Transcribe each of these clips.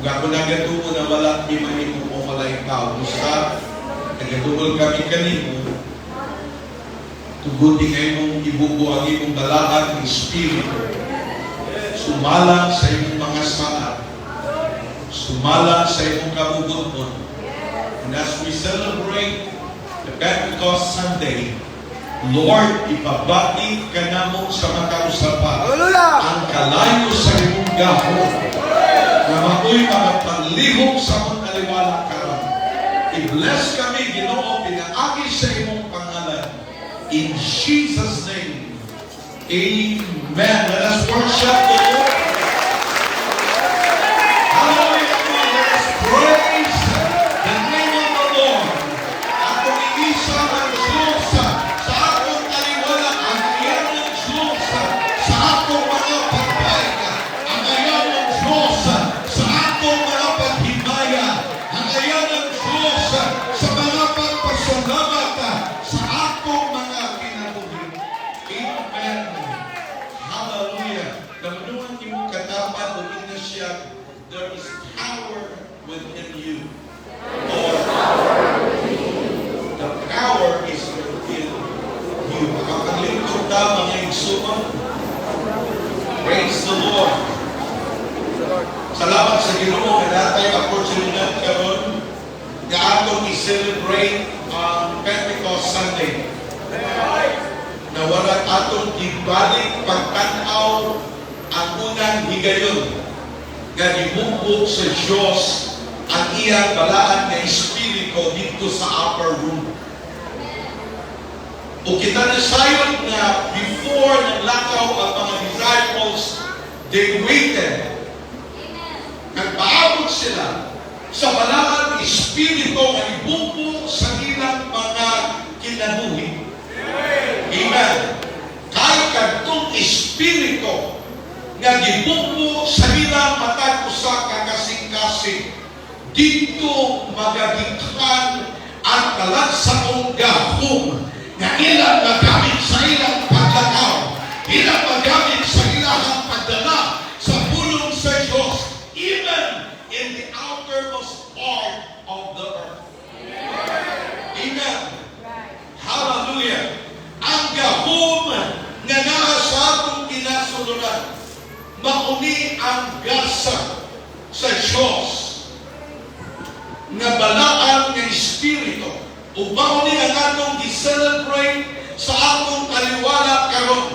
Nga ko nagatungo na wala di manimo mo malayang tao. Basta, nagatungol kami kanimo, tuguti kayo mong ibubuang imong dalahan ng Espiritu. Sumalang sa imong mga saat. Sumalang sa imong kabubuton. And as we celebrate the Pentecost Sunday, Lord, ipabati ka namo sa makausapan. Ang kalayo sa imong gahon na mao'y magpanlihok sa mong aliwala karon. I-bless kami, Ginoo, pinaagi sa imong pangalan. In Jesus' name, amen. Let us worship the Lord. Hallelujah. Let us praise the name of the Lord. Atong iisa ang Diyos sa atong taliwala, ang iyan ng Diyos sa atong mga pagpayga, ang iyan ng Diyos sa atong mga paghimaya, ang iyan ng Diyos sa mga pagpasalamat sa atong mga kinabuhi. Amen. Hallelujah. Namunuan imong katapan o ina siya, there is power within you. Lord, the power is within you. Makapaglingkod na mga igsuman. Praise the Lord. Salamat sa Ginoo na natay opportunity karon nga atong i-celebrate ang Pentecost Sunday. Na wala atong ibalik pagtanaw ang unang higayon nga gibugbog sa Diyos ang iyang balaan nga Espiritu dito sa upper room. O kita nasayon na before naglakaw ang mga disciples, they waited. Nagpaabot sila sa balaan ng Espiritu nga ibugbog sa ilang mga kinabuhi. Amen. Kahit kadtong Espiritu nga gibugbog sa ilang matag usa ka kasing-kasing, dito magagikhan ang talagsaong gahom nga ilang magamit sa ilang paglakaw, ilang magamit sa ilang pagdala sa pulong sa Diyos, even in the outermost part of the earth. Amen. Hallelujah. Ang gahom nga naa sa atong kinasuluran, mauni ang gasa sa Diyos nga balaan ng Espiritu o mauni ang atong gi-celebrate sa atong taliwala karon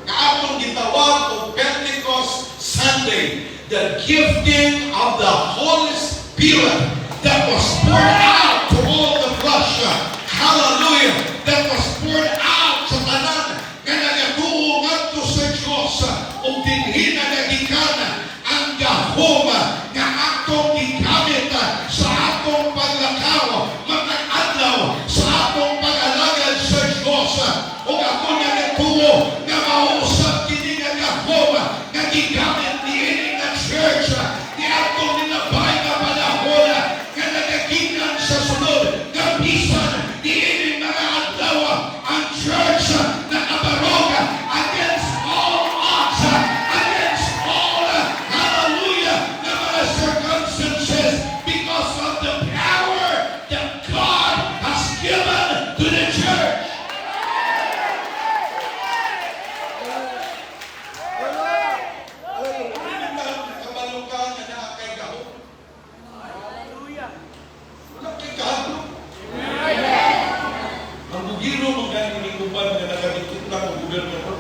nga atong gitawag o Pentecost Sunday, the gifting of the Holy Spirit that was poured out to all the flesh. Hallelujah. That was poured out sa tanan nga nagatuo ngadto sa Diyos o dinhi na nagikana ang gahom nga atong gigamit sa atong paglakaw, magkakadlaw sa atong pag-alagad sa Diyos. O ako nga natuo nga mausap kini nga gahom nga gigamit niini nga church ni atong nilabay nga panahon nga nagagikan sa sunod nga bisan niini mga adlaw ang church nakabarog against all odds, against all hallelujah na mga circumstances because of the power that God has given to the church. Ang bugiro mo galing inikuban na nagabitut lang ang gobyerno ko.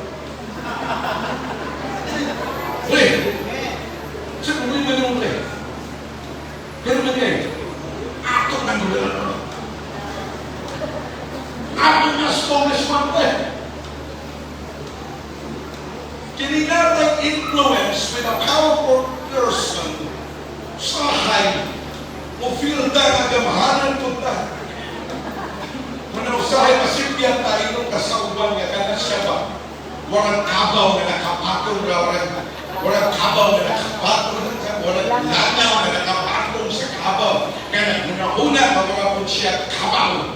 Pre! Sa kumuhin ba naman, pre? Pero ba niya, atok ng gobyerno. Atok na congressman, pre! Kininatang influence with a powerful person sa high mo feel na nagamahanan po ta. Manausahay masipyan tayo nung kasauban nga kana siya ba? Walang kabaw na nakapatong na walang kabaw na nakapatong walang lanaw na nakapatong sa kabaw. Kaya naguna mga po siya kabaw.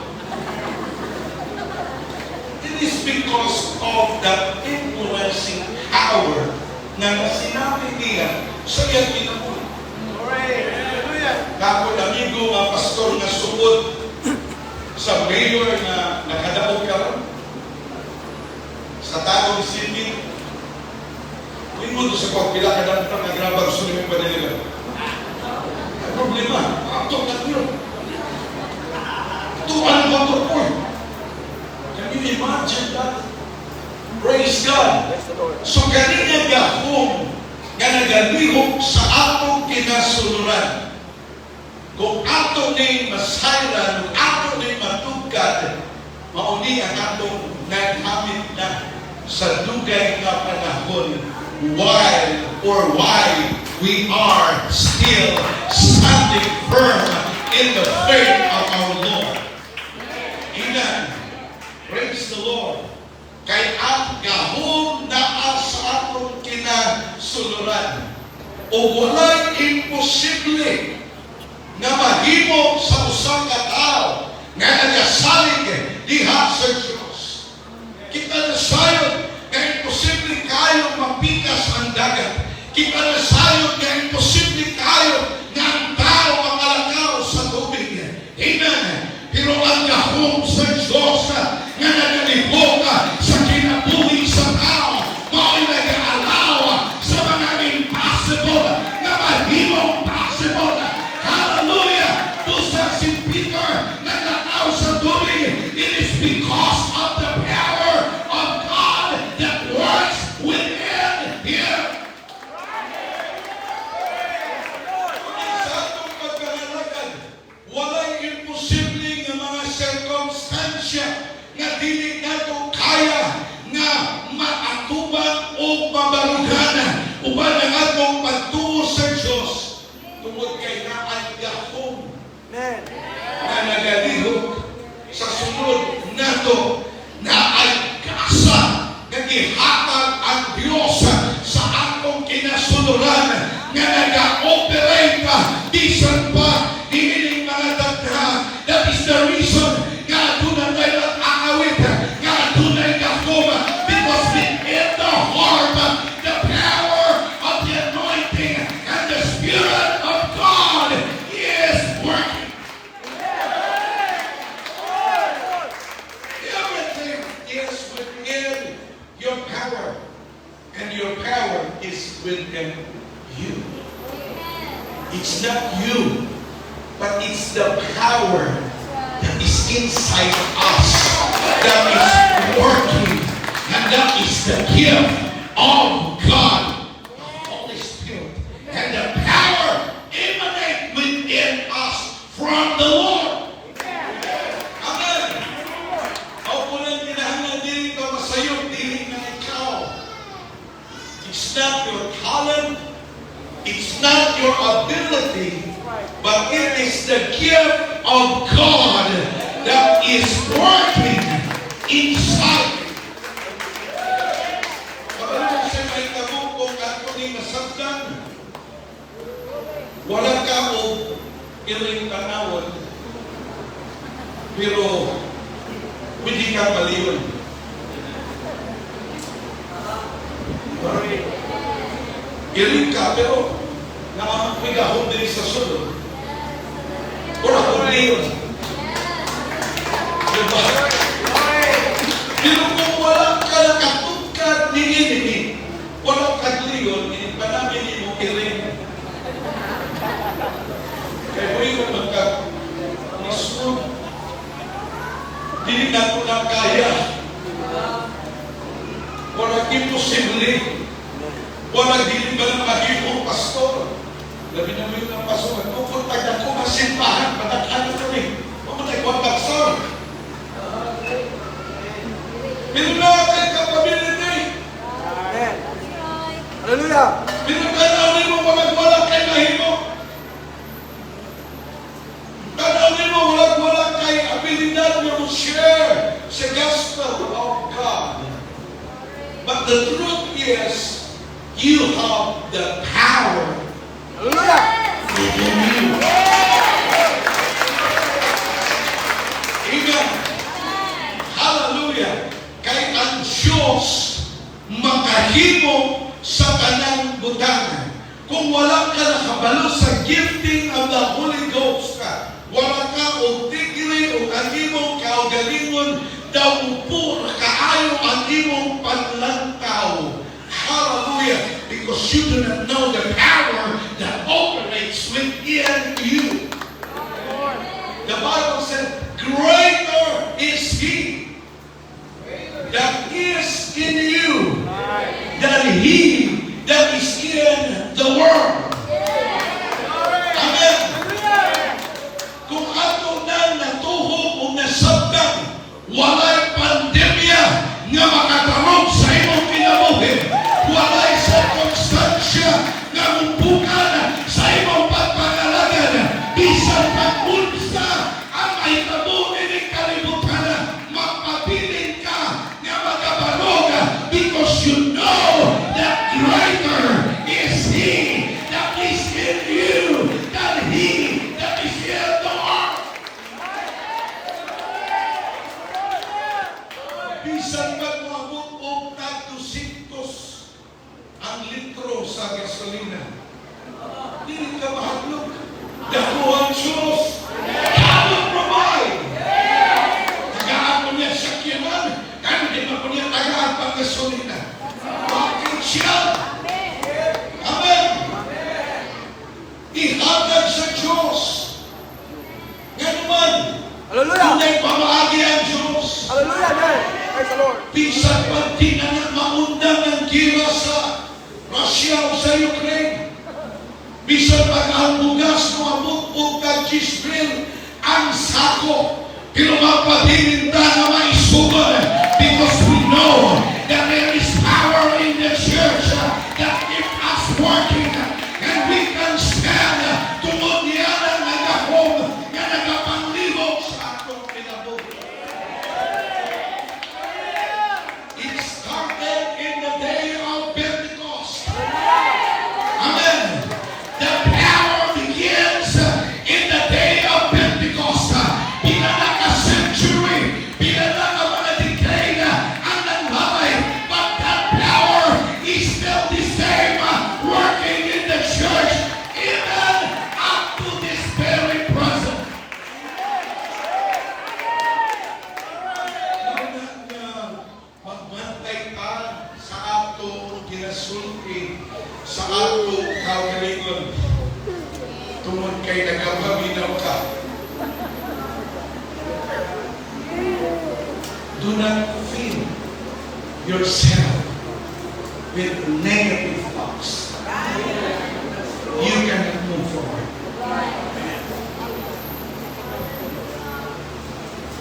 It is because of the influencing power na sinabi niya sa iyang kinabuhi. Kapag amigo nga pastor nga sukod sa mayor na nakadaog ka ron, sa Tagum City, lingod sa pagpila ka lang na nagrabag sa mga panila. Ang problema, ato na yun. Ito ang motor po. Can you imagine that? Praise God. So ganyan gahong nga nagalihok sa atong kinasuluran. Kung ato ni masayran, kung ato ni matugkad, mauni ang atong naghamit na sa dugay nga panahon why we are still standing firm in the faith of our Lord. Amen. Praise the Lord. Kay ang gahom naa sa atong kinasuluran. O walay imposible na mahimo sa usang katao nga nagasalig diha sa Diyos. Kita na sayon nga imposible kayo mapitas ang dagat. Kita na sayon nga imposible kayo nga ang tao makalakaw sa tubig. Amen. Pero ang gahom sa Diyos nga nagalibok sa kinabuhi sa tao, mao'y nag-aalaw sa mga impossible na mahimong possible. Hallelujah! Busa si Peter naglakaw sa tubig. It is because of the power of God that works within him. Sa atong pagkahalagan, walay imposible nga mga circumstansya nga dili nato kaya nga maatuban o mabaruganan uban ang atong pagtuo sa Diyos tungod kay naay gahom na nagalihok sa sunod nato naay kasa nga gihatag ang Diyos sa atong kinasuluran nga naga-operate bisan pa diining mga dagha. That is the reason nga dunay tayo aawit nga dunay gahom because within the heart the power of the anointing and the Spirit of God is working. Everything is within your power, and your power is within you. It's not you, but it's the power that is inside us that is working, and that is the gift of God, the Holy Spirit, and the power emanate within us from the Lord. Amen. Ako po lang kinahanglan dili ka masayog, dili na ikaw. It's not your talent, it's not your ability, but it is the gift of God that is working inside. Kapag siya may kabukong at kuning nasabdan, wala ka o iring tanawon, pero hindi ka maliwan. Iring ka, pero nakamagahon din sa sulod. Wala ko liyon. Diba? Pero kung wala ka nakatugkad ni wala ka liyon, panaminin mo iring. Kaya mo yung magka-masun. Hindi na ko na kaya. Wala imposible. Wala din ba ng mahimong pastor? Labi na mo yung pastor. Kung tagda ko masimbahan, patakhan ko rin. Mamatay ko ang pastor. Pero natin kapability. Amen. Hallelujah. Pero tanawin mo wala kay mahimo. Tanawin mo wala kay abilidad mo share sa gospel of God. But the truth is, you have the power Hallelujah. within kung wala ka nakabalo sa gifting of the Holy Ghost wala ka o tigri o ang imong kaugalingon, daw po kaayo ang imong paglantaw. Hallelujah. Because you do not know the power that operates within you. The Bible said, greater is He that is in you than he that is in the world. Amen. Kung ato nang natuhog o nasabtan, walay pandemya nga makatarong sa imong kinabuhi. Walay circumstansya nga mumbukan sa imong pagpangalagan. Bisan pag-unsa ang may tabunin ng kalibutan, magpabilin ka nga magabalog because you know that greater is He that is in you than he that is in the world. Bisan magmabot o tag 200 ang litro sa gasolina, hindi ka mahaglog. Dako ang Diyos. God will provide. Tagaan mo niya sakyanan, kaya hindi mo niya tagaan pang gasolina. Bakit siya? Amen. Ihatag sa Diyos. Nga naman, Hallelujah. kung may pamaagi ang Diyos, Hallelujah. Amen. Praise the Lord. bisan pag di na maundang ang gira sa Russia o sa Ukraine, bisan pag ang bugas mo abot o kag-Gisbril ang sako, pero mapabilin ta na maisugon because we know that there is power in the church that keep us working and we can stand tungod niya na nagahom nga nagapanglibog sa atong kinabuhi. It started in the day of Pentecost. Amen. The power begins in the day of Pentecost. Pinanang a century, pinanang a mga decade ang nanghabay, but that power is still the same working in the church even up to this very present. Magbantay ka sa ato ginasulti, sa ato kaugalingon, tungod kay nagapaminaw ka. Do not fill yourself with negative thoughts. You cannot move forward.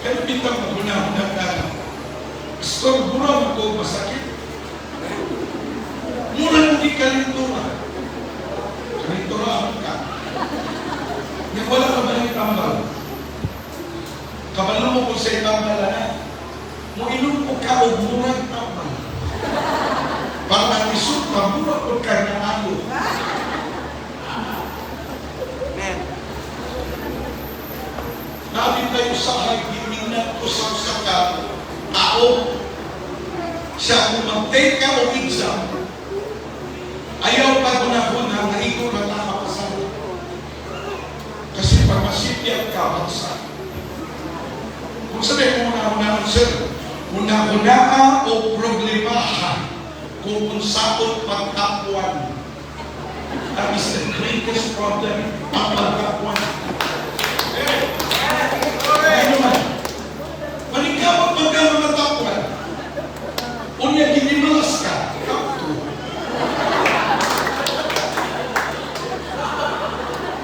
Kaya bitang magunahunang ka. Pastor, mura mo masakit. Mura mo di kalintura. Kalintura ka. Nga wala ka ba ng tambal? Kabalo mo kung sa itambal na, mo inumpog ka o murang tambal. Para isut ka, mura ko ka na alo. Amen. Nabi tayo sa hagiminan ko sa usaka, tao, siya kung mag-take ka o exam, ayaw pa gunahuna na ikaw na nakapasan. Kasi pag masipyan ka, bansa. Kung sabi kung una-una, sir, una-una o problemahan kung unsaon pagkapuan. That is the greatest problem, ang pagkapuan. Ano man? Maligawag pag ka mga tapuan. Unya ginimalas ka, kapto.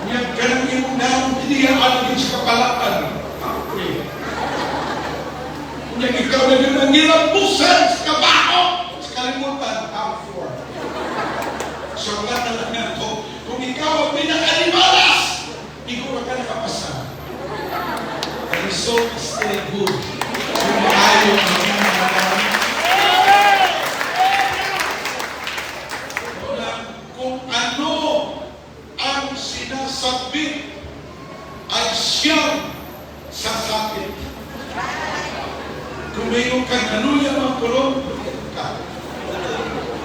Unya ganang imong naong tiniyaan din sa kapalatan. Kapto. Unya ikaw na din ang nilambusan sa kabaho. Sa kalimutan, kapto. So wala na lang nga ito. Kung ikaw ang pinakalimalas, ikaw ka nakapasa. The result is still good. Kung maayo ang kung ano ang sinasabit ay siyang sasabit. Kung mayroon kang nanuya magkulong, ka.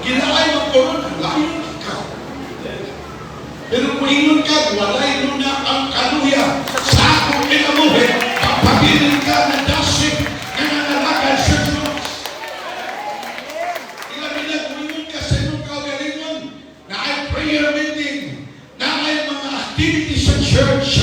Ginaay magkulong, ang layo ka. Pero kung ingon ka, walay mo na ang kaluya sa akong kinabuhi, pagpabilin ka na dasig na nanalagan sa Diyos. Ilabi na, kung ingon ka sa inyong kaugalingon, na ay prayer meeting, na ay mga activity sa church,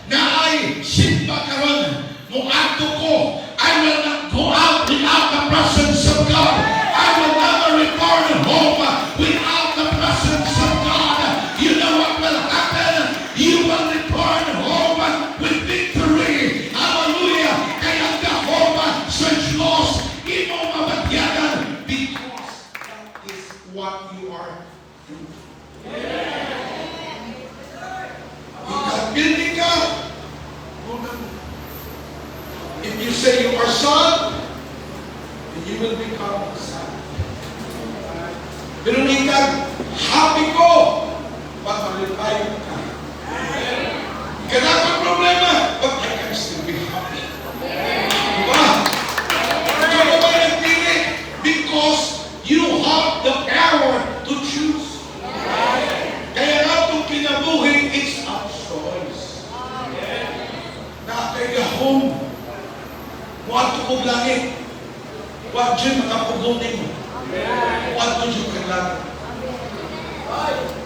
na ay simba karon, muadto ko, I will not go out without the presence of God. I will never return home without the presence of God. You know what will happen? You will return home with victory. Hallelujah. Kaya ang Jehovah sa Diyos, imo mabagyagan because that is what you are doing. Ikabilin ka. If you say you are son, then you will become a son. Pero hindi ka, happy ko, pag malitayo ka. Kaya problema, but I can still be happy. Diba? Ikaw na ba nagpili? Because you have the power to choose. Kaya nga itong kinabuhi, it's a choice. Nakakagahong, muadto kong langit. Huwag dyan makapugunin mo. Huwag dyan kong langit.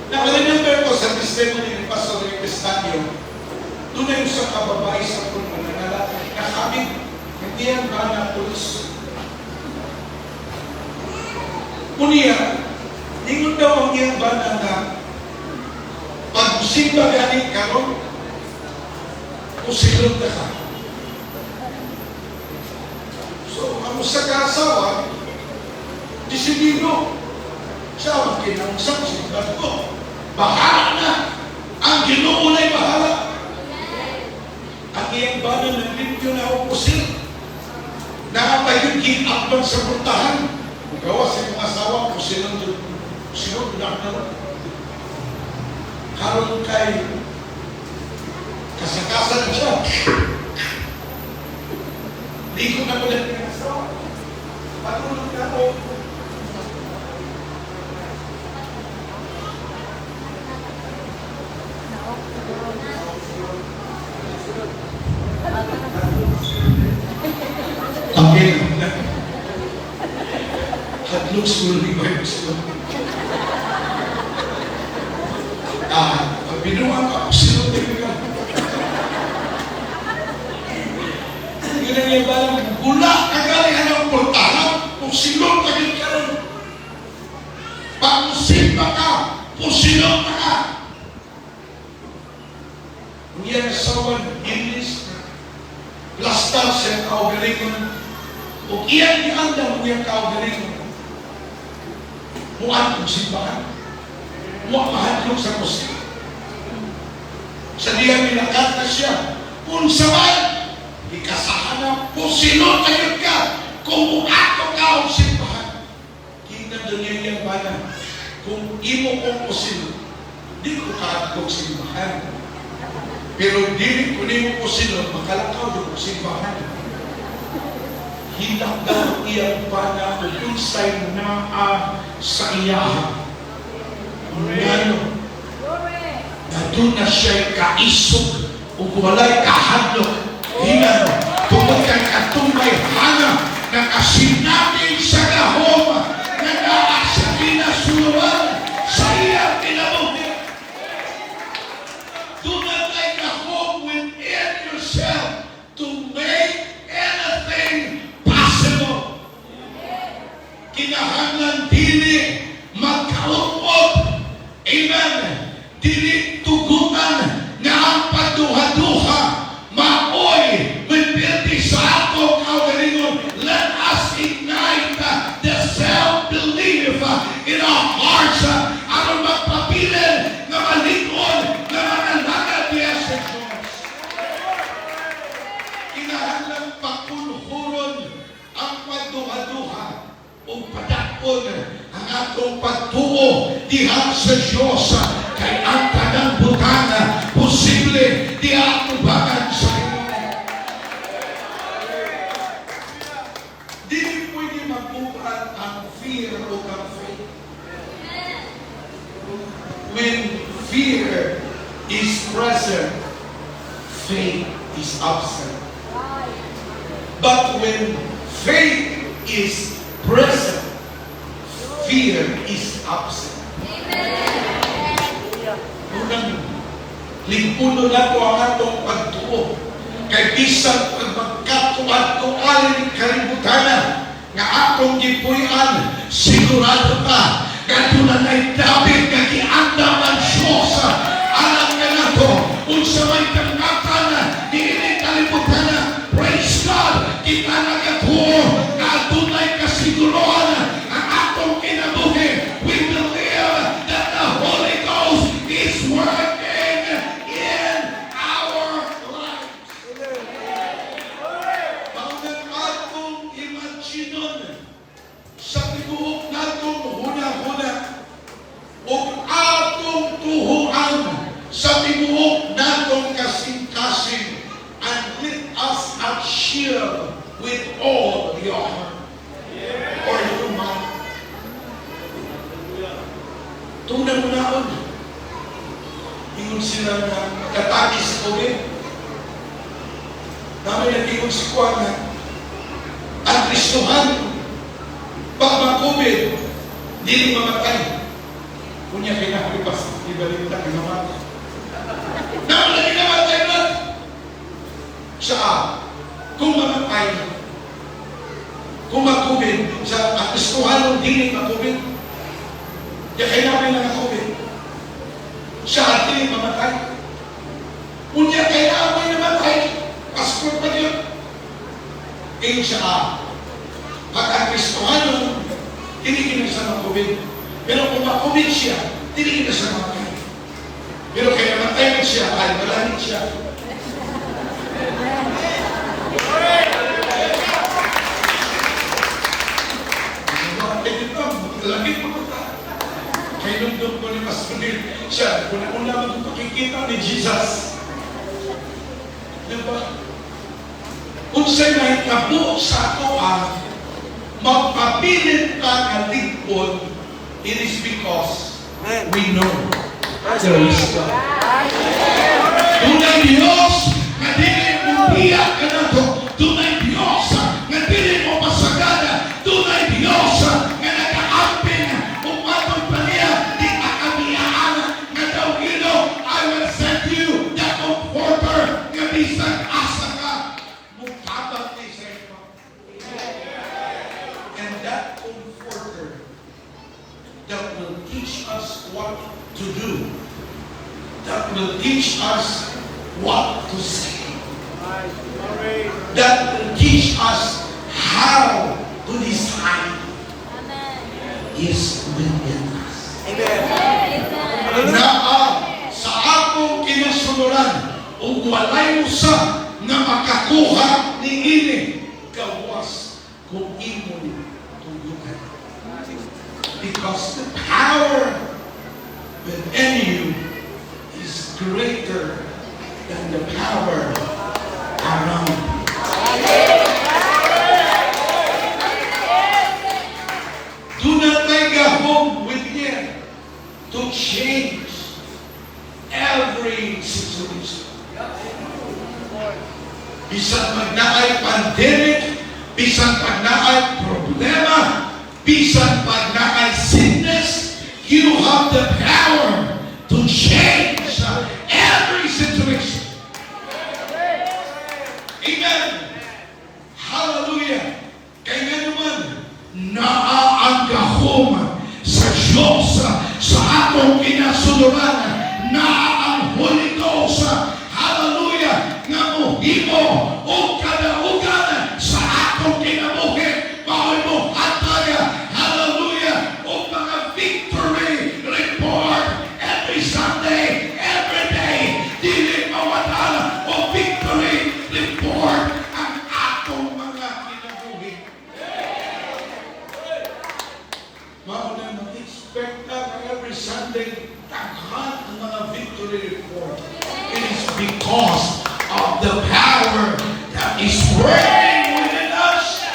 Nakalimember ko sa testimony ni Pastor Rick Estadio, tunay sa kababay sa kong mananala, nakabit, hindi yan ba na pulis? Unia, ingon daw ang iyang bana na pag-simba ganit karon, kusilod na ka. So, ang sa kasawa, disiplino. Siya ang kinangsang simbahan ko. Bahala na. Ang Ginoo na'y bahala. Ang iyang bana ng limpyo na upusil. Nakapayong kinakban sa puntahan. Gawa sa iyong asawa, pusilong doon. Pusilong doon na. Karoon kay kasakasan na siya. Hindi ko na ulit ng asawa. Patulog na ako. Okay. Hadlok siguro ni Bible siguro. Pag binuang ka, sino tayo ka? Yun ang yung balang, gula, kagalihan ang portahan, kung sino tayo ka rin. Pag-usimba ka, kung sino ka. Kung yan asawan, English, plastar siya kaugalingon, o iyan iandang mo yung kaugalingon, muan kong simbahan, muan mahadlong sa kusin. Sa diyan nilakat na siya, kung saman, ikasahan na, kung sino tayo ka, kung muato ka ang simbahan. Kita doon yung bana, kung imo kong kusin, di ko kahadlong simbahan. Pero dili ko nimo ko sino, makalakaw doon ko simbahan. Hilang daw iyang bana o unsay naa sa iyaha. Ngano, na doon na siya'y kaisog o walay kahadlok. Hinan, tungkol kang katumbay hana na kasinamin sa gahom na naa sa kinasuluan sa iyang kinabuhi. Do not take a hope within yourself to make anything possible. Kinahanglan dili magkaupot. Amen. Dili tugutan na ang paduha-duha maoy wipilti sa ato kaugalingon. Let us ignite the self-belief in our hearts aron magpabilin na malingon na manalagat niya sa Diyos. Kinahanglan pagkulhuron ang paduha-duha o padakon ang atong pagtuo diha sa Diyos kay ang tanang butana posible di atubangan sa inyo. Di pwede magbukan ang fear o ang faith. When fear present, faith is absent. But when faith is present, fear is absent. Unang lipuno na ko ang atong pagtuo. Kay bisan pag magkatuad-tualin ng kalibutan nga atong gipuy-an, sigurado ka nga tunay David nga giandam ang Diyos. Alam nga nato, unsa may kangatan diining kalibutan. Praise God! Kita nagatuo nga tunay kasiguruhan ang atong kinabuhi. We believe that the Holy Ghost is working in our lives. Paunan atong imaginon sa tibuok natong huna-huna o atong tuhuan sa tibuok natong kasing-kasing, and let us cheer with all your heart or your mind. Tunang unaon, ingon sila na katagi sa COVID. Namin nag-ingon si Juan na ang Kristohan, pag mag-COVID, hindi mamatay. Kunya kinakalipas, ibalita, kinamatay. Namin na kinamatay na. Siya, kung mamatay, kung mag-COVID, sa Kristohan, hindi mag-COVID. Kaya kailangan na mag-COVID. Siya at hindi mamatay. Kunya kailangan na mamatay. Passport pa niyo. Kaya siya, pag ang Kristohan, hindi na siya mag-COVID. Pero kung mag-COVID siya, hindi na siya mamatay. Pero kaya mamatay siya, ay malamit siya. Lagi po ito. Kaya nung ko ni Pastor siya, una-una magpakikita ni Jesus. Diba? Kung sa'yo na itabo sa ato magpapilit ka na lingkod, it is because we know there is God. Tunay Diyos na dili mo biyak ka na to. Tunay Diyos na dili mo pasagada. Tunay Diyos na nag-aamping kung atong paniya di akabiyaan na daw I will send you the comforter nga bisan asa ka mukhabat ni Satan. And that comforter that will teach us what to do, that will teach us what to say, that will teach us how to decide is within us. Sa akong kinasunuran, o walay usa na makakuha ni ini, gawas kung imo tugunan. Because the power within you is greater than the power around you. Do not make a home within to change every situation. Bisan pag naay pandemic, bisan pag naay problema, bisan pag naay sickness, you have the power to change every situation. Amen. Hallelujah. Kaya naman, naaanggahom sa Diyos sa atong kinasunuran, ang Holy Ghost. Hallelujah. Nga mohimo o kadaugan sa atong kinabuhi. Mahoy mo hataya. Hallelujah. O mga victory report every Sunday, every day. Dili mawala o victory report ang atong mga kinabuhi. Mauna mag-expect na every Sunday taghan ang mga victory report. It is because of the power that is working within us.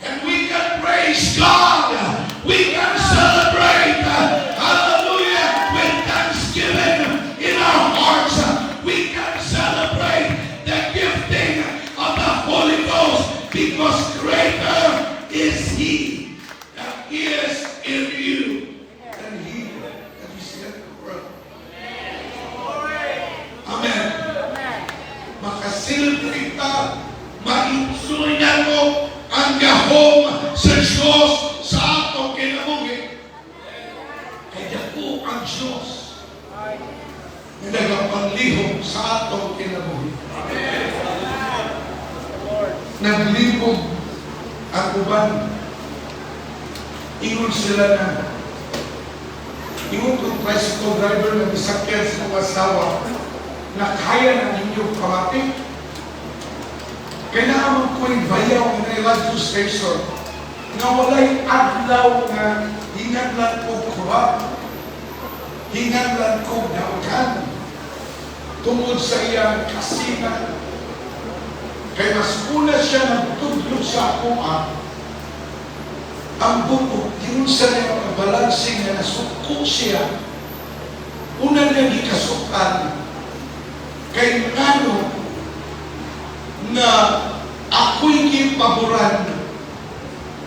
And we can praise God. We can celebrate. Hallelujah. With thanksgiving in our silpita, maitsuyan mo ang gahom sa Diyos sa atong kinabuhi. Kaya po ang Diyos na nagapanlihog sa atong kinabuhi. Naglibog ang uban. Ingon sila na ingon kong tricycle driver na misakyan sa mga asawa na kaya na ninyong kamating. Kailangan ko yung bayaw na radio station na walay adlaw na hinganlan ko kuha, hinganlan ko dawagan tungod sa iyang kasinan. Kaya mas una siya nagtudlo sa kuha ang buko, yun sa niya balansing na nasuko siya. Una niya gikasukan kay ngano na ako'y gipaboran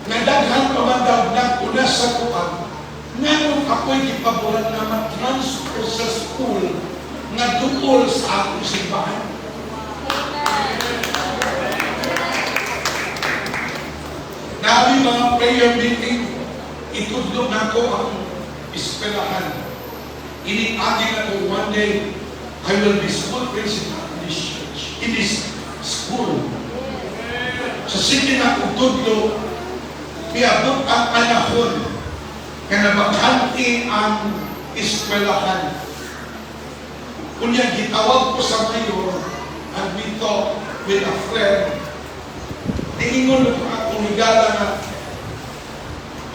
na daghan pamandaw na una sa kuan ngano ako'y gipaboran na mag-transfer sa school nga tukol sa akong simbahan. Nabi mga prayer meeting, itudlo na ko ang eskwelahan. Ini-agi na ko one day, I will be school principal in this church, in this school. Sa sige na ko tudlo, piabot ang panahon na nabakanti ang eskwelahan. Kunya gitawag ko sa mayor, and we talk with a friend. Tingingon ko akong higala na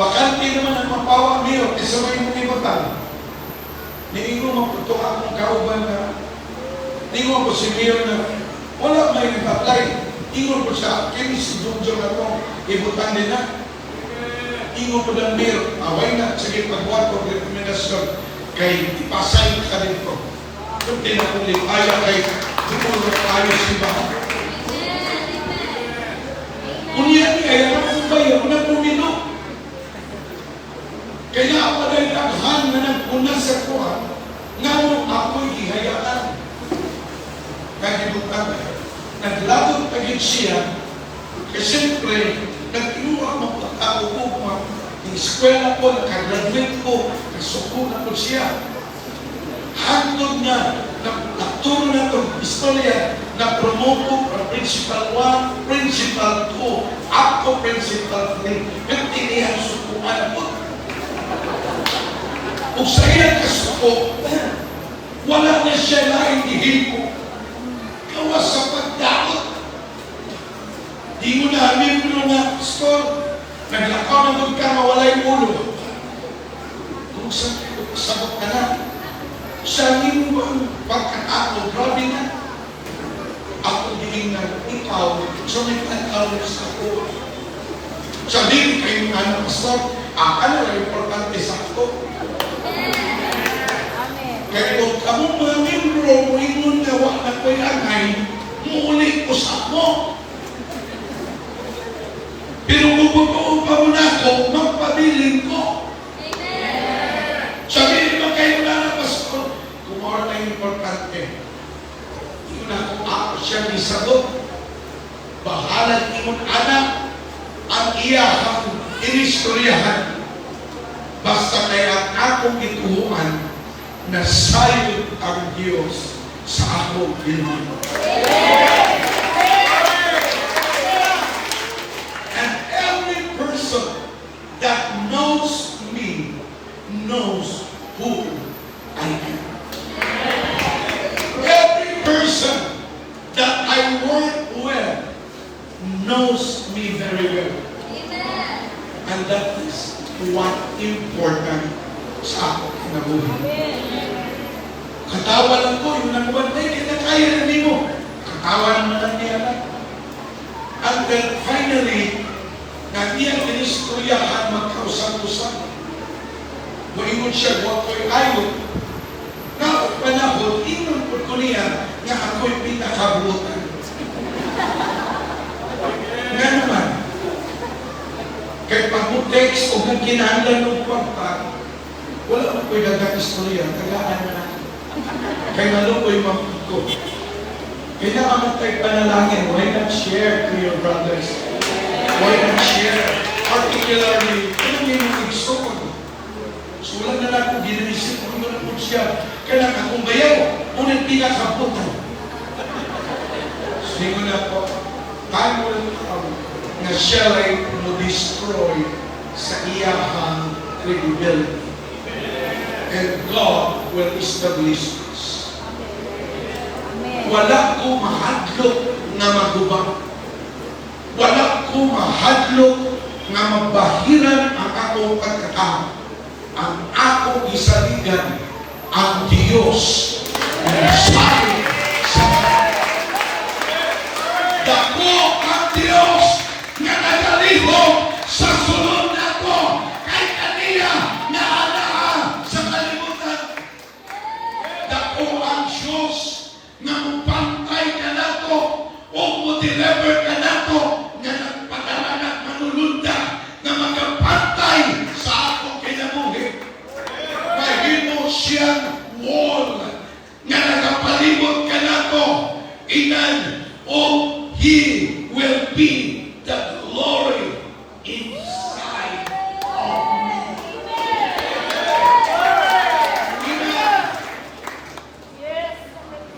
bakanti naman ang mapawa mayor, isa may mong ibatan. Niingon maputo akong kauban na ingon ko si mayor na wala may nag-apply. Ingon ko sa akin, si Jojo na ito, ibutan din na. Ingon ko ng mayor, away na, sige pagbuhat ko rekomendasyon kay ipasay ka dito. Kung tinakulit, ayaw kay tumulong ayaw si Baha. Unya kaya na kung bayo, na pumino. Kaya ako dahil aghan na nagpuna sa kuha, nga nung ako'y ihayaan. Kagibutan na. Naglagot agad siya, kasi siyempre, nagtinuwa magpagkaubog mo. Yung eskwela ko, nakagraduate ko, nasuko na po siya. Hangtod na, naturo na itong istorya, na-promote ko from Principal 1, Principal 2, ako Principal 3, nagtinihan sukuan po. Kung sa iyang kasuko, wala na siya laing ihiko. Kawas sa pagdakot. Di mo na amibro na, Pastor, naglakaw na doon ka, mawalay ulo. Kung sagot ka na, sa mo ang pagkatao, grabe na. Ako din na ikaw, so may pag-aw sa ako. Sabihin kayo nga na, Pastor, ano na importante sa ako? Kaya kung kamong mga membro, mo ingon na wak na ko'y angay, muulit ko sa ako. Pero kung bubuo pa mo na ako, magpabiling ko. Sabihin mo kayo na, Pastor, kung ano na importante, yun ako siya nisagot. Bahalan ingon anak, ang iyahang inistoryahan. Basta kaya akong ituhuan na sayod ang Diyos sa akong ginawa. And every person that knows me knows who I am. Every person that I work with knows me very well. And that is what important sa ako kinabuhi. Katawa lang ko, yung nagbantay, kinakaya na nimo. Katawa naman lang niya lang. And then finally, na niya kinistoryahan magkausap-usap. Moingon siya, huwag ko'y ayot. Na panahon, ingon po ko niya nga ako'y pinakabutan. Nga naman, kaya pag mo text o kung kinahanglan ng pagpag, wala mo ko'y dagang istorya, tagaan na natin. Kaya nalo ko'y mapag ko. Kailangan tayo panalangin. Why not share to your brothers? Why not share? Particularly, kung may mga igsoon. So wala na lang kung ginaisip kung na po siya. Kailangan akong bayaw. Unang pinakabutan. So yun na po. Time will come na siya ay mo-destroy sa iyahang credibility. And God will establish this. Wala ko mahadlok nga magubang. Wala ko mahadlok nga mabahiran ang akong pagkatao. Ang akong isaligan ang Diyos ang sabi sa dako ang Diyos nga nagalihok sa sulod nako kay kaniya nga anaa sa kalibutan. Dako ang Diyos nga mupantay ka nato o mo-deliver ka nato nga nagpadalanak manulunda nga magapantay sa akong kinabuhi. Mahimo siyang wall nga nagapalibot ka nato inan o He will be the glory inside of me.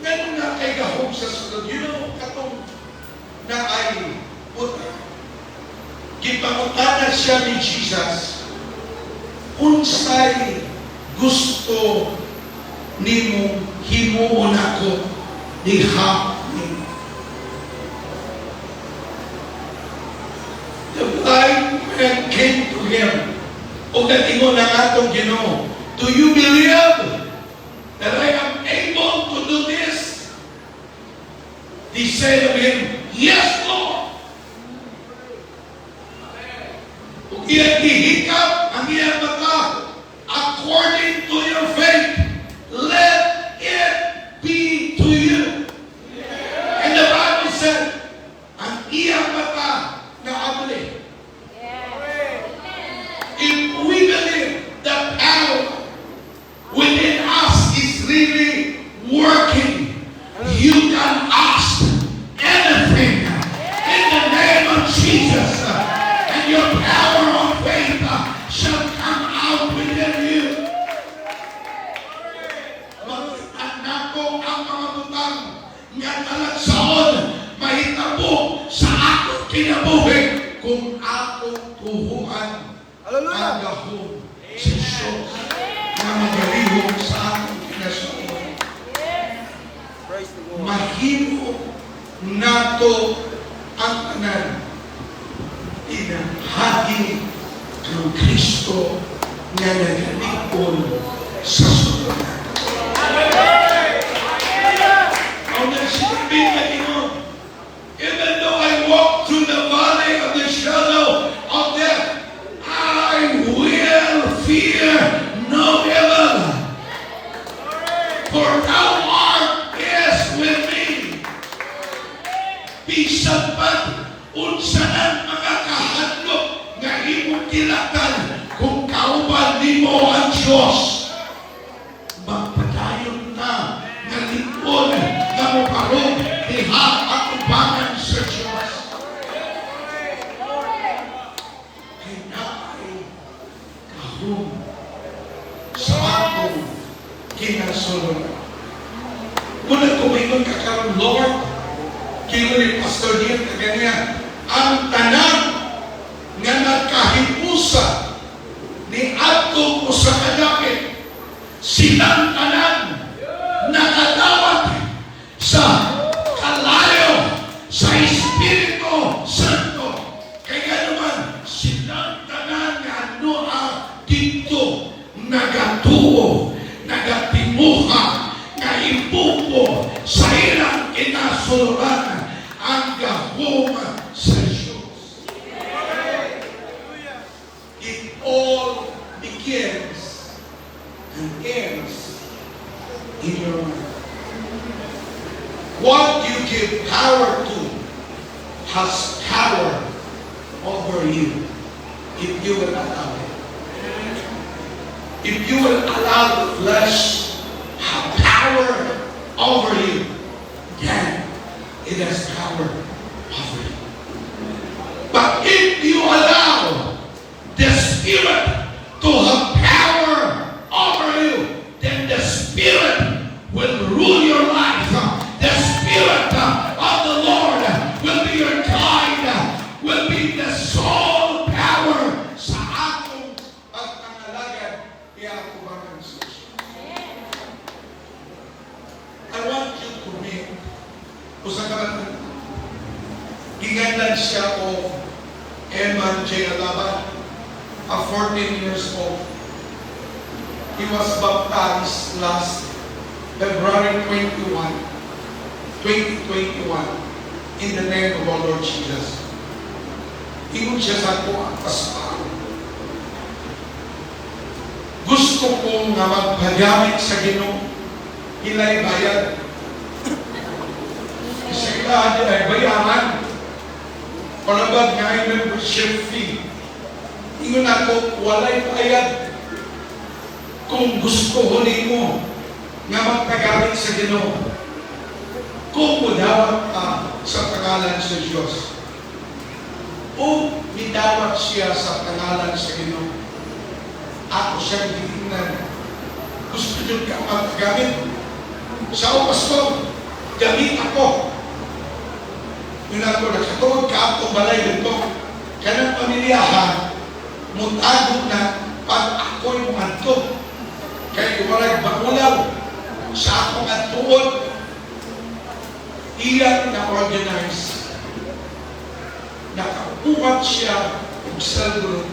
Ganun na kay gahog sa sulod. You know, katong na ay puta. Gipangutana siya ni Jesus, unsay gusto nimo himuon ako diha nimo. The blind man came to him. O natingon ang atong Ginoo, do you believe that I am able to do this? He said of him, yes, Lord. Kung iyang gihikap ang iyang mata, according to your faith, let it be to you. And the Bible said, ang iyang mata na abli. If we believe the power within us is really working, you can ask anything in the name of Jesus, and your power of faith shall come out within you. Mag-itan nako ang mga butang nga talagsaon mahitabo sa akong kinabuhi kung akong tuhuan ang gahong sa Diyos na magalihog sa akong kinasuon. Praise the Lord. Mahimo nato ang tanan inahagi ng Kristo nga nagalipon sa sulod. Ang nagsibing na Ginoo, even though I walk through the valley of the shadow of death, I will fear no evil. For thou art with me. Bisan pa unsanan mga kahadlok nga imong kilatan kung kauban nimo ang Diyos. Magpadayon na nga lipon nga mokarong diha ang ubangan sa Diyos. Kay naay kahong sa akong kinasulod. Muna kumingon ka karon, Lord, kilo ni Pastor Dian kaganya, ang tanan nga nagkahipusa ni adto ko sa kadapit, silang tanan nakadawat sa kalayo sa Espiritu Santo. Kaya naman, silang tanan nga noa dito nagatuo, nagatimuha, nga ibubo sa ilang kinasuluran ang gahom sa Diyos. It all begins and ends in your mind. What you give power to has power over you if you will allow it. If you will allow the flesh have power over you, then Usa ka man, ginganlan siya o Eman J. Alaban, a 14 years old. He was baptized last February 21, 2021, in the name of our Lord Jesus. Ingon siya sa ako ang pastor. Gusto ko nga magpagamit sa Ginoo, hilay bayad. Sa ilahan ay bayaran. Palabag nga ay membership fee. Ingon ako, walay bayad. Kung gusto huli mo nga magpagamit sa Ginoo, kung mudawat ka sa pangalan sa Diyos, o midawat siya sa pangalan sa Ginoo, ako siyang titignan. Gusto nyo ka magpagamit? Sa o, pastor, gamit ako. Yun ako, nakatawag ka ako balay dito. Kanang pamilyahan, mutagod na pag ako'y mumadto. Kaya walang bakulaw sa akong atuod, iyan na organize. Nakaupat siya ng saldo.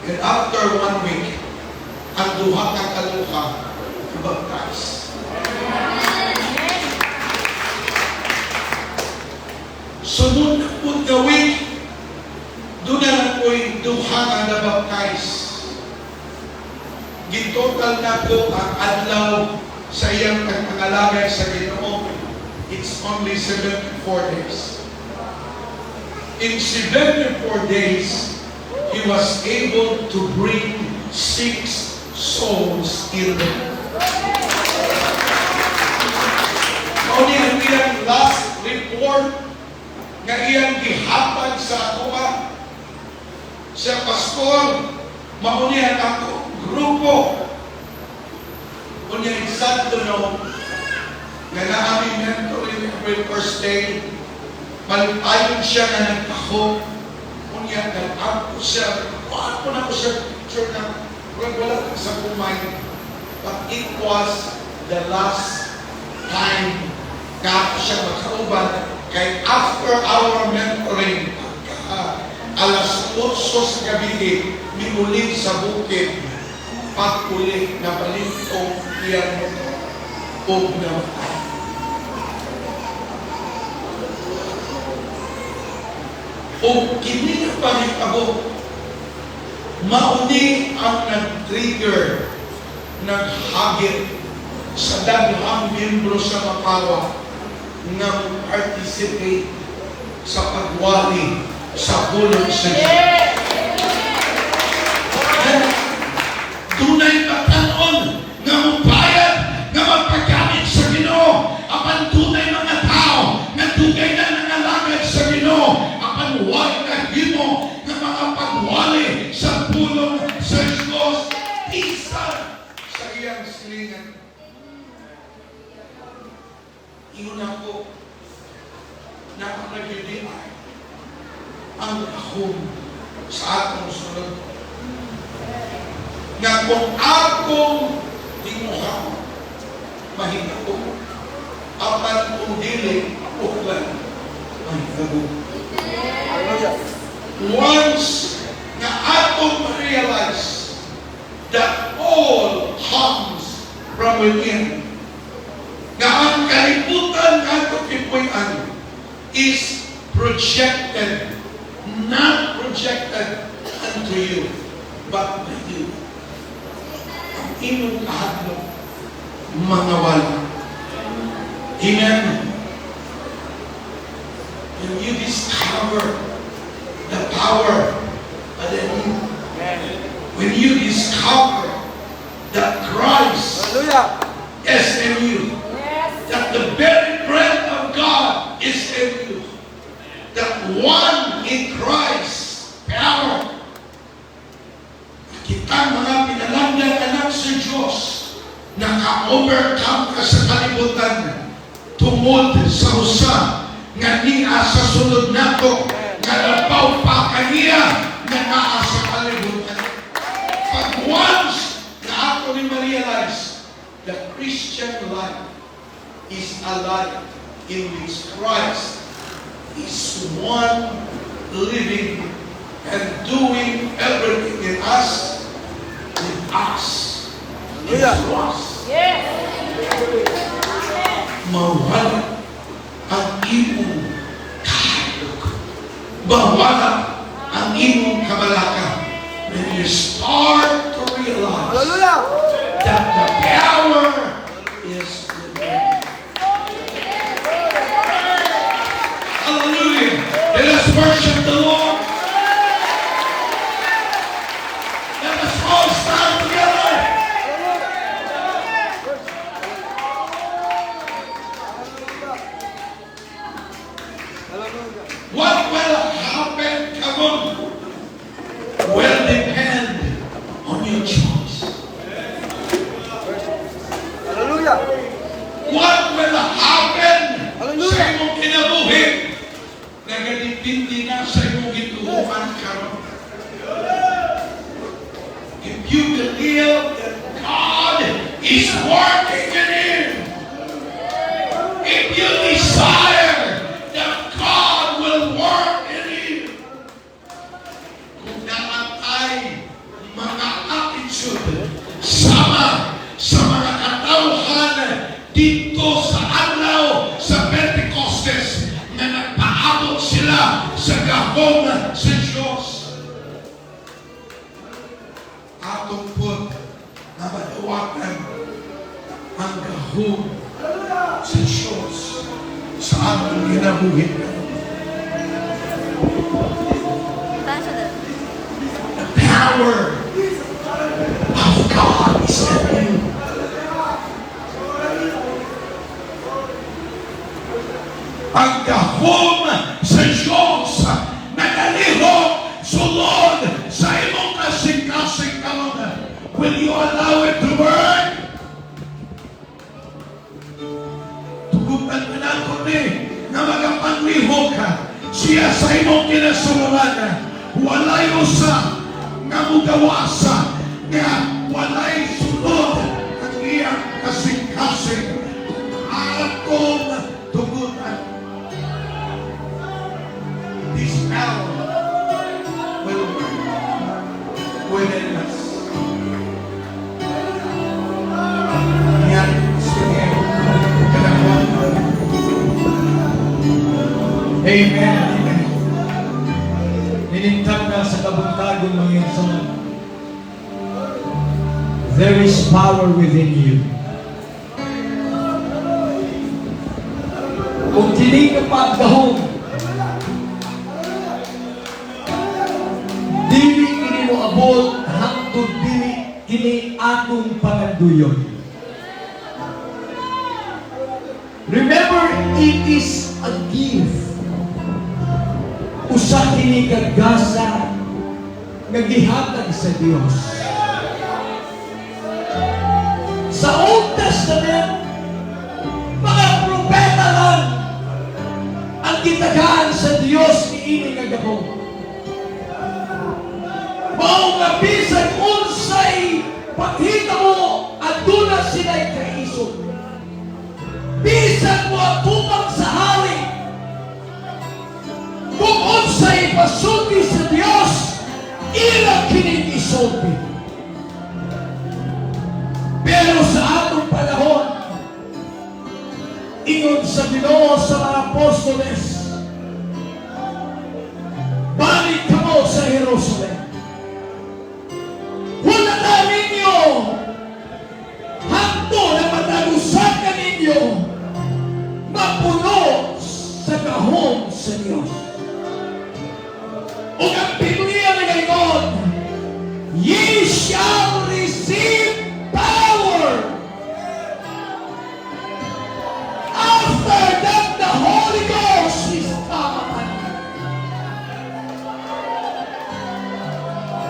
And after 1 week, ang duha ng kaluka, baptize. Sunod na po na week, doon na lang po'y duha nga na-baptize. Gintotal na po ang adlaw sa iyang pagpangalagay sa Ginoo. It's only 74 days. In 74 days, he was able to bring 6 souls in. Only ang iyang last report nga iyang gihatag sa ako sa pastor, maunihan ako grupo. Unya exacto no, nga naaming mentoring every first day, malipayon siya nga nagtaho. Unya nag-up ko siya, paano ko na ko siya picture na wala sa kumay. But it was the last time nga ako siya makauban. Kaya after our mentoring, alas 8 sa gabi, miulit sa bukid, pag-uli na balintong iyan mo o namatay. O kini na panitabo, mauni ang nag-trigger, naghagit sa daghang membro sa Makawa nga participate sa pagwali sa pulong sa Diyos. Dunay pagkanon nga magbayad, nga magpagamit sa Ginoo. Apan dunay mga tao nga dugay na nangalagad sa Ginoo. Apan wala na himo nga mga pagwali sa pulong sa Diyos. Isa sa iyang silingan. Ingon ako na ang nagdidiay ang ahon sa atong sunod. Nga kung akong tinguha, mahina ko. Apan kung dili, uklan, mahina ko. Once na atong realize that all comes from within, nga ang kalibutan nga itong kipuyan is projected, not projected unto you, but by you. Ang inyong kahadlok, mga wala. Amen. When you discover the power of the new, when you discover that Christ is in you, that the very breath of God is in you, that one in Christ power, kitang mga pinalandang anak sa Diyos, naka-overcome ka sa kalibutan, tungod sa usa, nga niya sa sunod nato, nga labaw pa kaniya, nga naa sa kalibutan. Pag once na ako ni ma-realize, the Christian life is a life in which Christ is one living and doing everything in us, with us. Hallelujah. Mawala ang imong kahayag. Mawala ang imong kabalaka when you start to realize Hallelujah. that the power is within. Hallelujah. Let us worship the Lord. Let us all stand together. Hallelujah. What will happen, come on, will depend on your choice. Hallelujah. What will happen Hallelujah. sa imong kinabuhi? Nagadipindi na sa imong gituhuan karon. If you believe that God is working in you, if you desire that God will work in you, kung naatay mga attitude sama sa mga katauhan dito sa adlaw sa Pentecostes na nagpaabot sila sa gahom sa Diyos. Atong po na madawakan ang gahom sa Diyos sa atong ginabuhi. The power of God is in you. Ang gahom sa Diyos nagalihok sulod sa imong kasing-kasing karon. Will you allow it to work? Tugutan mo na ako na magapanglihok ka siya sa imong kinasuluran. Walay usa nga mugawasa nga walay sulod ang iyang kasing-kasing atong tugutan. This power will work within us. Yan, sige. Amen. Amen. Ninintag na sa kabuntagon mga insan. There is power within you. Kung kini ka pagdahon, dili kini mo abot hangtod dili kini atong panganduyon. Remember, it is a gift. Usa kini kagasa nga gihatag sa Dios. Sa Old Testament, mga propeta lang ang gitagaan sa Dios niini nga gahom. Mao nga bisan unsay paghita mo aduna sila'y kaisog. Bisan mo atubang sa hari, kung unsay pasulti sa Dios, ila kining isulti. Pero sa atong panahon, ingon sa Ginoo sa mga apostoles, balik kamo sa Jerusalem. Hulatan ninyo, hangto na matalusakan ninyo, mapuno sa gahom sa Diyos. O ang Biblia na ngayon, ye shall receive power after that the Holy Ghost is come upon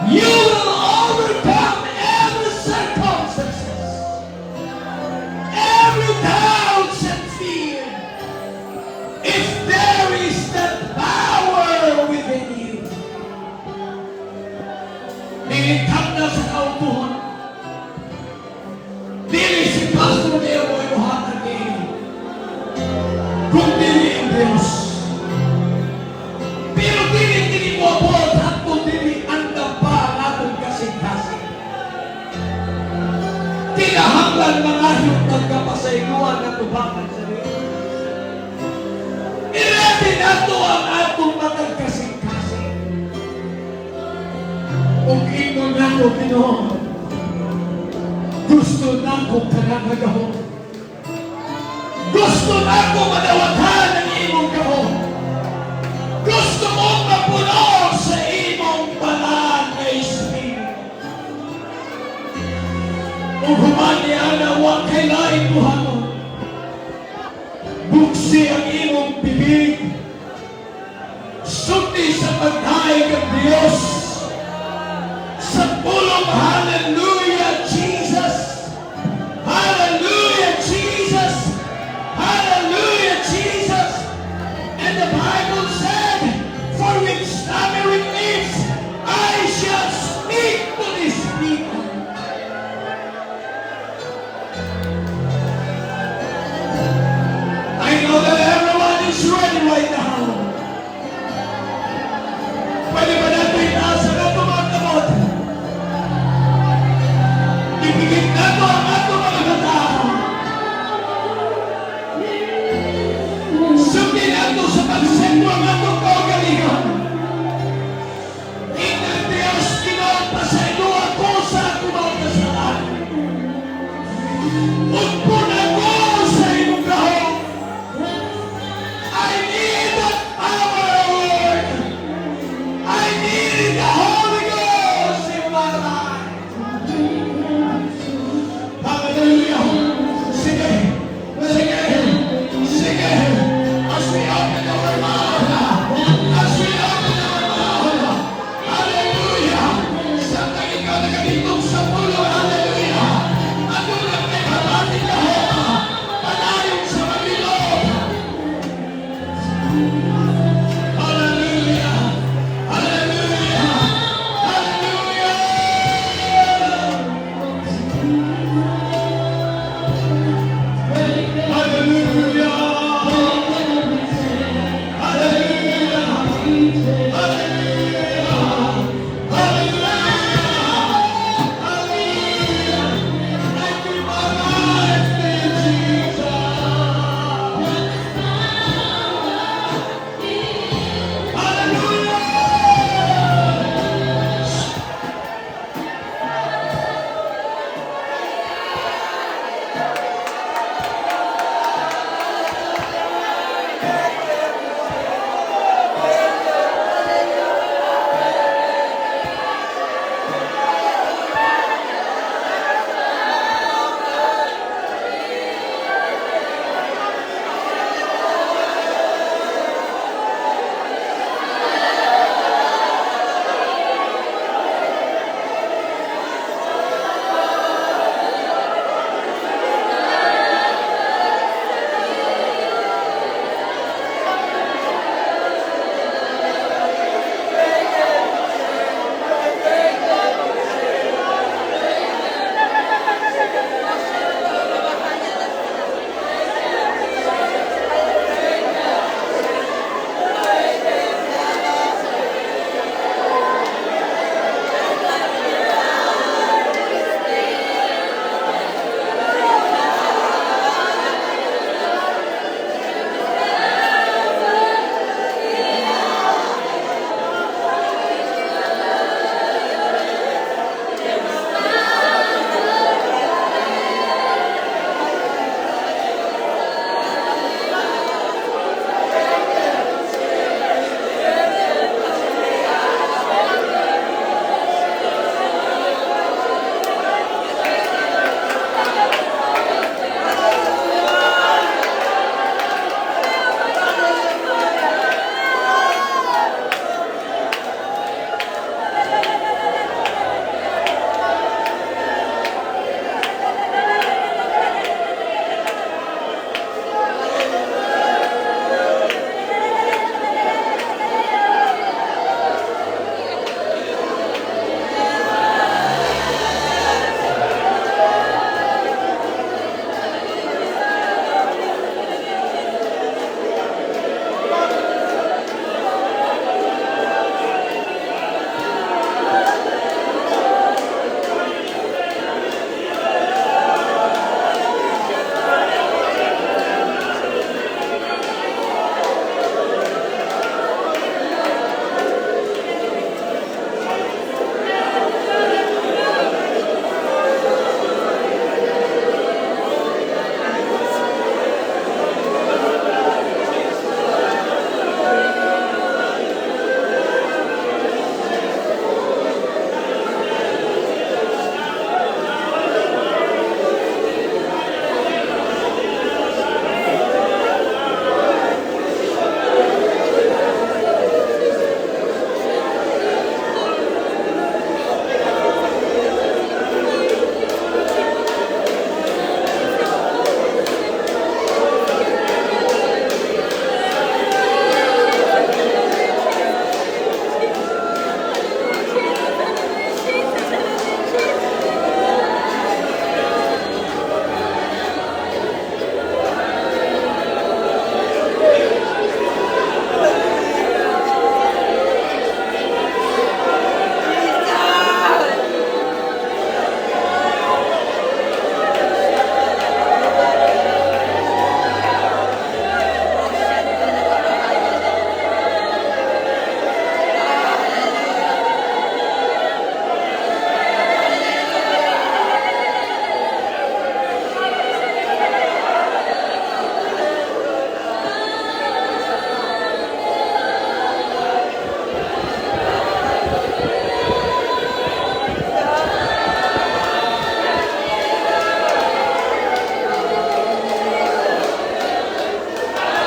you. You will overcome every circumstances, every doubts and fear, if there is that power Dios. Pero dili kini moabot hangtod dili andam pa ang atong kasing-kasing. Kinahanglan mga yung nagkapasayguan na tubangan sa Dios. Irati nato ang atong magkasing-kasing. Kung ingon nato Ginoo, gusto nako kanagahon. Gusto nako madawatan ang imong kahon. Gusto mong mapuno sa imong banal na Espiritu. Kung humani ana wa kay lain buhaton, buksi ang imong bibig, sulti sa pagdaig ng Diyos. Sa pulong hallelujah Jesus, hallelujah Jesus, hallelujah Jesus. And the Bible said, for with stammering lips I shall speak to this people. I know that everyone is ready right now. Pwede ba natin itaas ang ating mga kamot?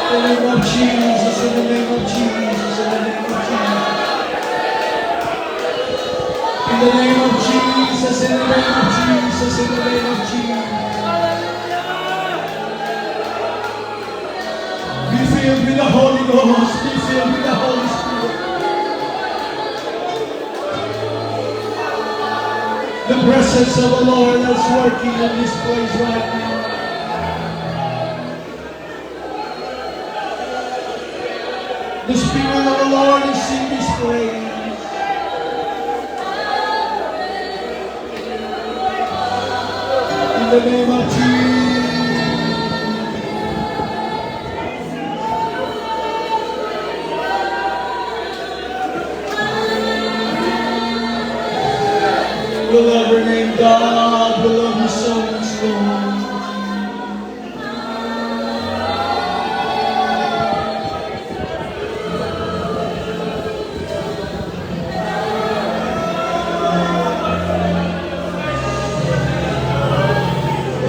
In the name of Jesus, in the name of Jesus, in the name of Jesus. In the name of Jesus, in the name of Jesus, in the name of Jesus. Be filled with the Holy Ghost, be filled with the Holy Spirit. The presence of the Lord is working in this place right now. The Spirit of the Lord is in this place. In the name of Jesus. We love your name, God. We love you so much, Lord.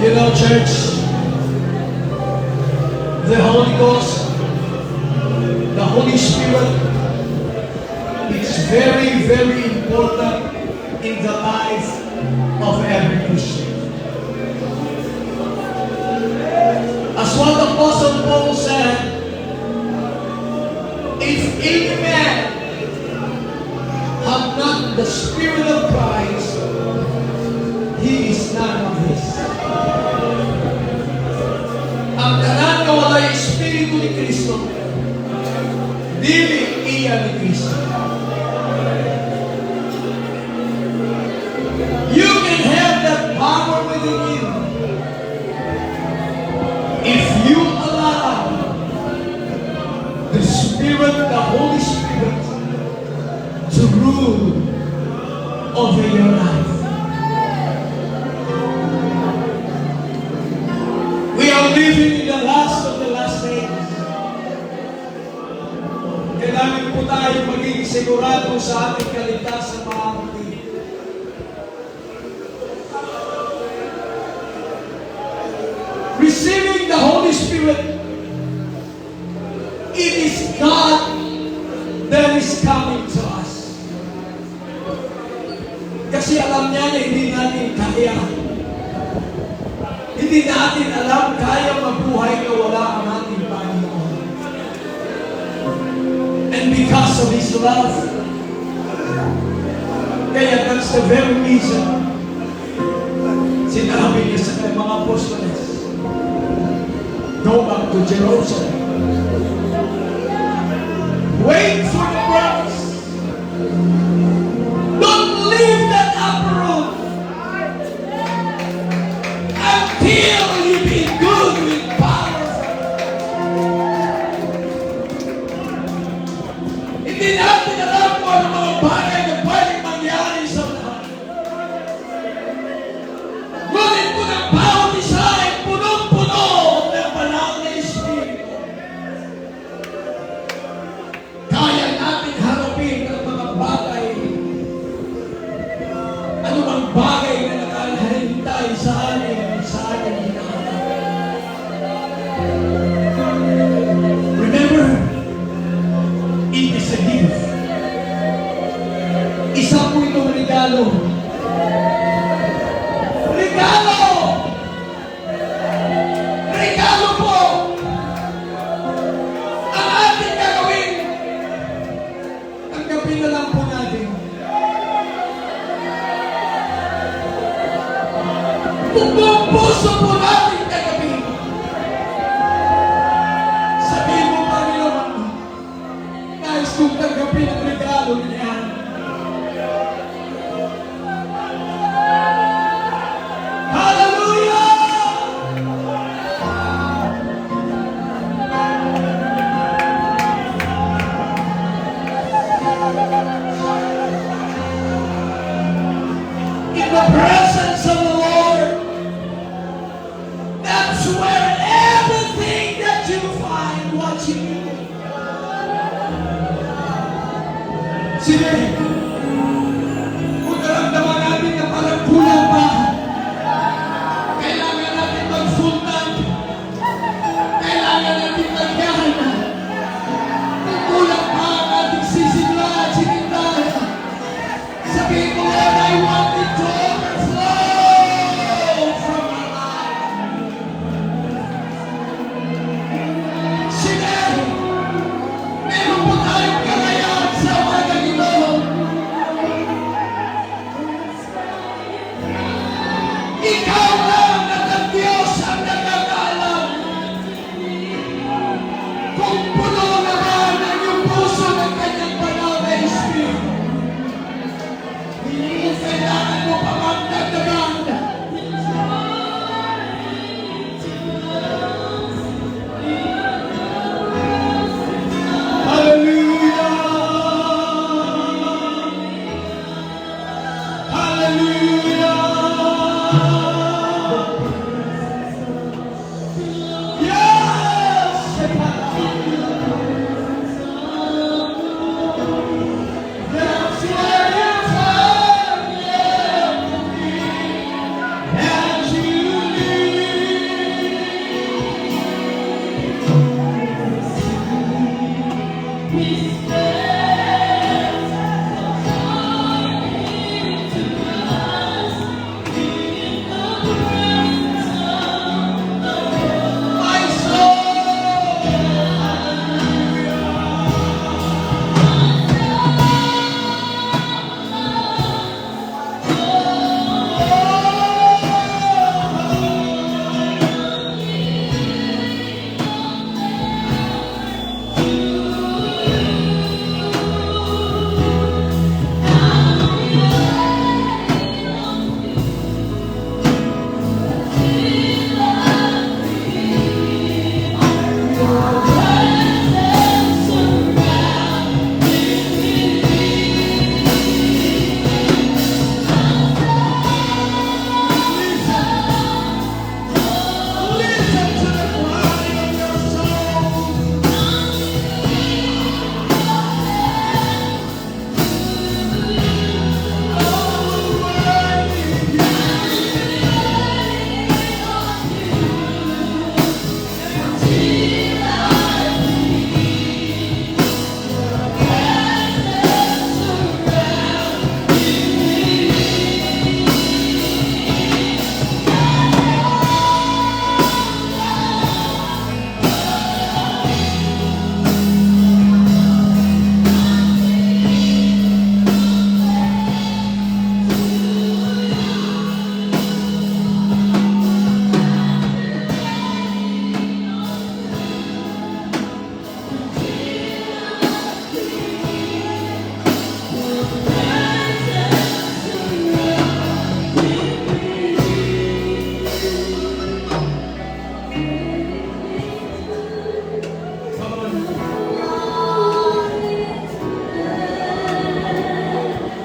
You know, church, the Holy Ghost, the Holy Spirit, is very, very important in the life of every Christian. As what the Apostle Paul said, if any man have not the Spirit of Christ, he is none of his. Ang tanan nga walay Espiritu ni Kristo, dili iya ni Kristo. You can have that power within you if you allow the Spirit, the Holy Spirit, to rule over your life. We are living in the last of the last days. Kailangan po tayo maging sigurado sa ating kaligtasan, mga kapatid. Receiving the Holy Spirit, it is God that is coming to us. Kasi alam niya na hindi natin kaya. Hindi natin alam kaya mabuhay na wala ang ating Panginoon. And because of His love, kaya that's the very reason sinabi niya sa mga apostoles, go back to Jerusalem. Wait for the promise. Don't leave that upper room until you be good with power. Hindi natin alam kung ano mga bagay na pwedeng mangyari sa lahat. Ngunit kung ang bawat isa ay punong-puno ng banal na Espiritu, kaya natin harapin ang mga bagay, anumang bagay na nakalahintay sa ating hinahanap. Remember, it is a gift. Isa po itong regalo. Regalo! Regalo po! Ang ating gagawin, tanggapin na lang po natin. Kung buong puso po natin tanggapin, sabihin mo, Panginoon, nais kong tanggapin ang regalo niya. Hallelujah! In the presence of the Lord, that's where everything that you find watching you. Sige, kung naramdaman natin na parang kulang pa, kailangan natin mag-full tank, kailangan natin magyahan Kung puno naman ang iyong puso ng kanyang banal na Espiritu, hindi mo kailangan mo pa magdagdagan.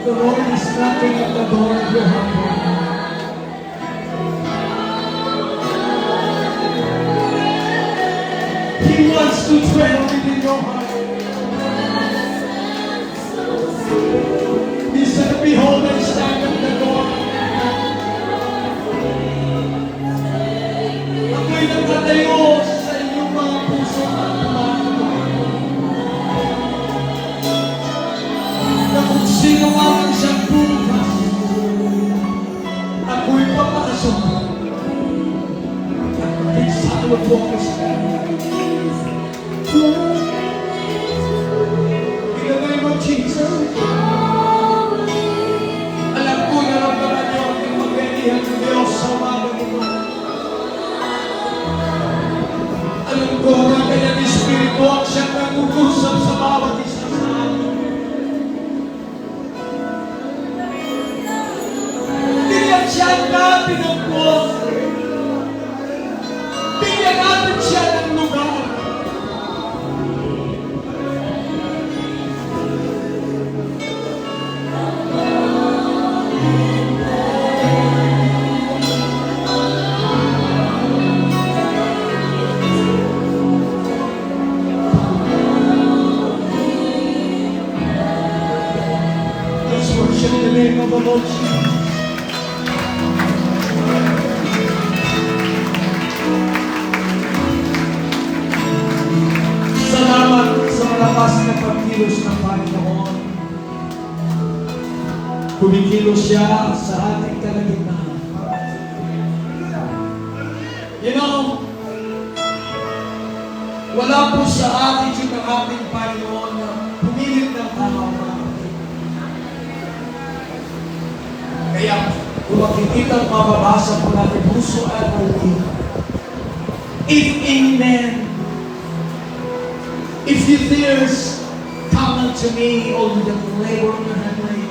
The Lord is knocking at the door of your heart right now. He wants to dwell within your heart. He said, behold, I stand at the door. Ako'y nagtatayo sa inyong mga puso at na kung sino man ang siyang bukas, ako'y papasok at magsalo po ako sa kanya. In the name of Jesus, alam ko na ramdaman niyo ang pagmamalihan ng Diyos sa umagang ito. Alam ko na kanyang Espiritu ang siyang nag-uusap sa bawat isa sa amin. Bigyan siya natin ng Diyos. Bigyan natin siya ng lugar. Let's worship the name of the Lord Jesus. Salamat sa malakas na pagkilos ng Panginoon. Kumikilos siya sa ating kalagitnaan. You know, wala po sa attitude ng ating Panginoon na pumilit ng tao na kaya kung makikita at mababasa po natin puso at ulit. If in man If you fears, come unto me, all you that labor and are heavy,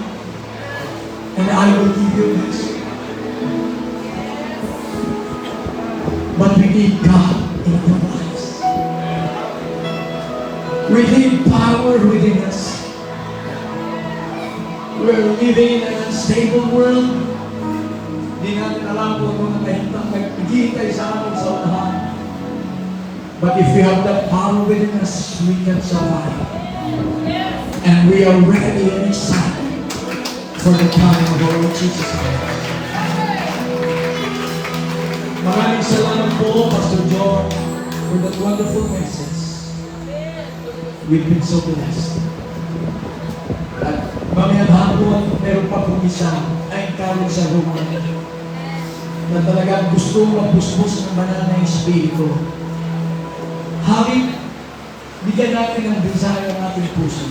and I will give you rest. But we need God in our lives. We need power within us. We're living in an unstable world. Hindi natin alam kung ano nahintang nagpigitay sa amin sa unahan. But if we have that power within us, we can survive. And we are ready and excited for the coming of our Lord Jesus Christ. Maraming salamat po, Pastor John, for that wonderful message. We've been so blessed. At mamayang hapon, meron pa pong isa ay encourage sa Roma na talagang gusto mapuspos ng banal na Espiritu. Having bigyan natin ng desire ng ating puso.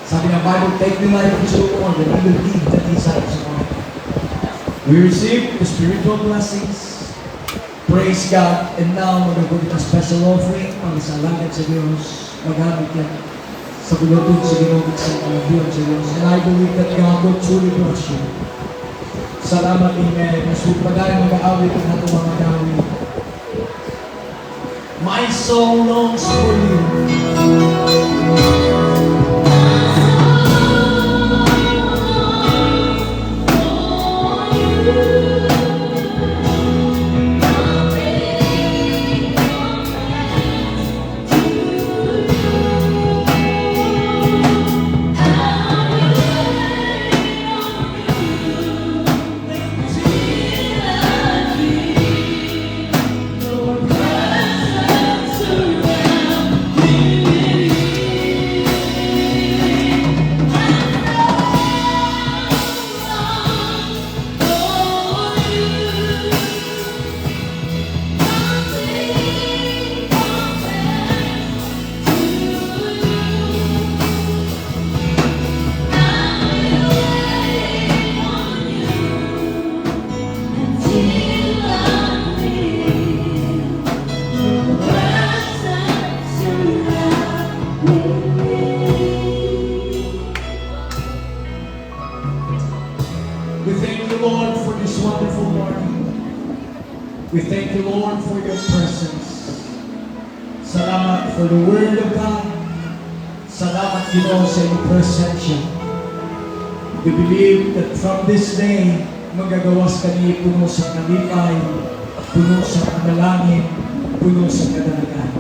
Sabi ng Bible, take the life of the Lord and He will give the desires of our heart. We receive the spiritual blessings. Praise God. And now, magagawin ang special offering para sa langit sa Diyos. Magamit yan sa bulutod sa ginugit sa kalabuan sa Diyos. And I believe that God will truly bless you. Salamat, Amen. Masupagay mag-aawit ang ating mga gawin. My soul longs for you. We thank you, Lord, for this wonderful morning. We thank you, Lord, for your presence. Salamat for the Word of God. Salamat, Ginoo, sa iyong presensya. We believe that from this day, magagawas kami puno sa kalipay, puno sa panalangin, puno sa kadalagan.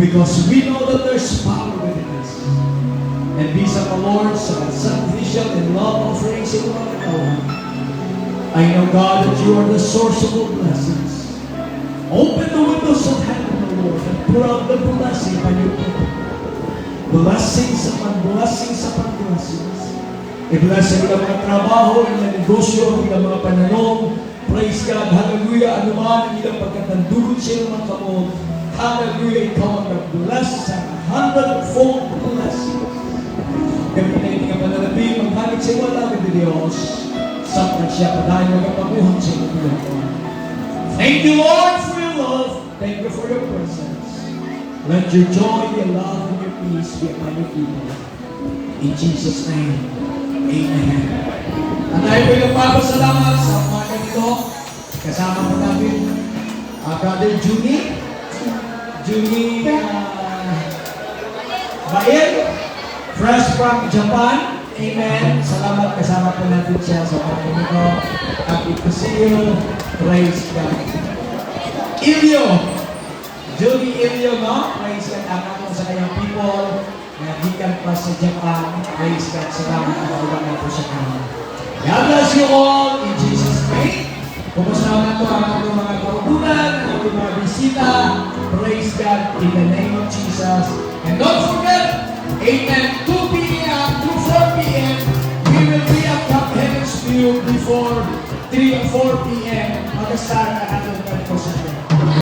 Because we know that there's power within us. And these are the Lord sa sacrificial and love offerings in our life. I know, God, that you are the source of all blessings. Open the windows of heaven, O Lord, and pour out the blessing by your people. Blessings upon blessings upon blessings. I-bless ang ilang mga trabaho, ilang negosyo, ilang mga pananong. Praise God, hallelujah, anuman ang ilang pagkatandulot sa ilang mga kamot. Hallelujah, ikaw ang nag-bless sa 100-fold blessings. Kami na hindi ka mananapin, maghanit sa iwala ng Diyos. Sapag siya pa tayo magapaguhan sa iyo. Thank you, Lord, for your love. Thank you for your presence. Let your joy, your love, and your peace be upon your people. In Jesus' name, amen. At tayo po yung papasalamat sa mga ganito. Kasama po namin, Brother Junie Bael, fresh from Japan. Amen. Salamat, kasama po natin siya sa mga ganito. Happy to see you. Praise God. Junie Ilio, no? Praise God. Ang ako sa kanyang people na gikan pa sa Japan. Praise God. Salamat ang ulang na po sa kanya. God bless you all in Jesus' name. Pumasama na ito ang ating mga kautunan, ang ating mga bisita. Praise God in the name of Jesus. And don't forget, amen, 2 p.m. to 4 p.m. we will be at Camp Heaven's View before 3 or 4 p.m. Mag-start ang ating